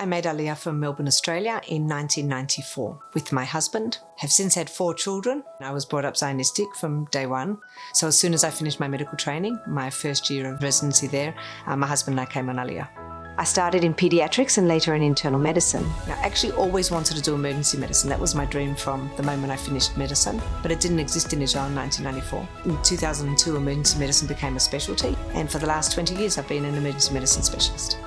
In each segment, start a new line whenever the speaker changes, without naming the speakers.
I made Aliyah from Melbourne, Australia in 1994 with my husband. Have since had 4 children. I was brought up Zionistic from day one. So as soon as I finished my medical training, my first year of residency there, my husband and I came on Aliyah. I started in paediatrics and later in internal medicine. I actually always wanted to do emergency medicine. That was my dream from the moment I finished medicine, but it didn't exist in Israel in 1994. In 2002, emergency medicine became a specialty, and for the last 20 years, I've been an emergency medicine specialist.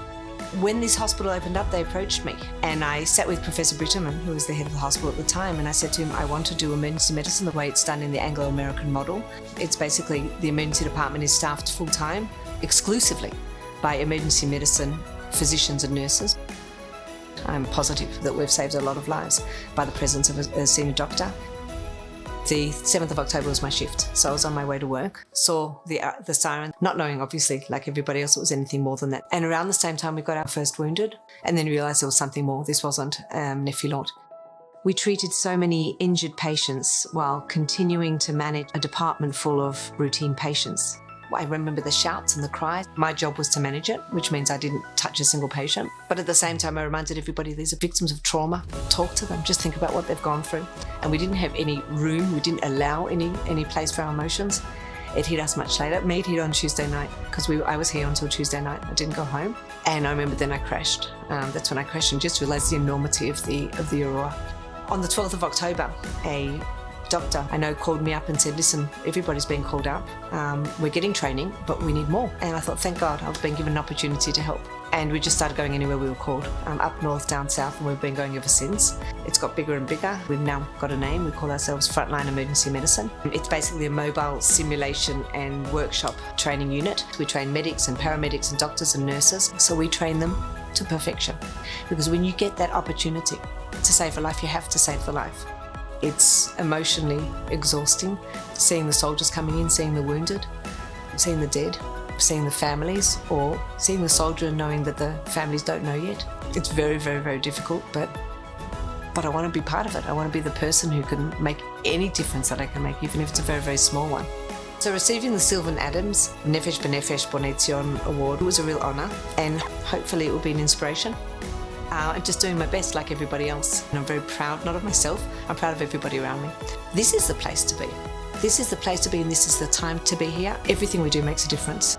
When this hospital opened up, they approached me, and I sat with Professor Britterman, who was the head of the hospital at the time, and I said to him, I want to do emergency medicine the way it's done in the Anglo-American model. It's basically the emergency department is staffed full-time, exclusively by emergency medicine physicians and nurses. I'm positive that we've saved a lot of lives by the presence of a senior doctor. The 7th of October was my shift, so I was on my way to work, saw the siren, not knowing obviously like everybody else it was anything more than that. And around the same time we got our first wounded and then realised there was something more. This wasn't Nefesh. We treated so many injured patients while continuing to manage a department full of routine patients. I remember the shouts and the cries. My job was to manage it, which means I didn't touch a single patient. But at the same time, I reminded everybody these are victims of trauma. Talk to them, just think about what they've gone through. And we didn't have any room, we didn't allow any place for our emotions. It hit us much later. Me, it hit on Tuesday night, because I was here until Tuesday night. I didn't go home. And I remember then I crashed. That's when I crashed and just realised the enormity of the aurora. On the 12th of October, a doctor I know called me up and said, listen, everybody's been called up. We're getting training, but we need more. And I thought, thank God, I've been given an opportunity to help. And we just started going anywhere we were called, up north, down south, and we've been going ever since. It's got bigger and bigger. We've now got a name. We call ourselves Frontline Emergency Medicine. It's basically a mobile simulation and workshop training unit. We train medics and paramedics and doctors and nurses. So we train them to perfection. Because when you get that opportunity to save a life, you have to save the life. It's emotionally exhausting, seeing the soldiers coming in, seeing the wounded, seeing the dead, seeing the families, or seeing the soldier and knowing that the families don't know yet. It's very, very, very difficult, but I want to be part of it. I want to be the person who can make any difference that I can make, even if it's a very, very small one. So receiving the Sylvan Adams Nefesh Bonei award was a real honour, and hopefully it will be an inspiration. And just doing my best like everybody else. And I'm very proud, not of myself, I'm proud of everybody around me. This is the place to be. This is the place to be, and this is the time to be here. Everything we do makes a difference.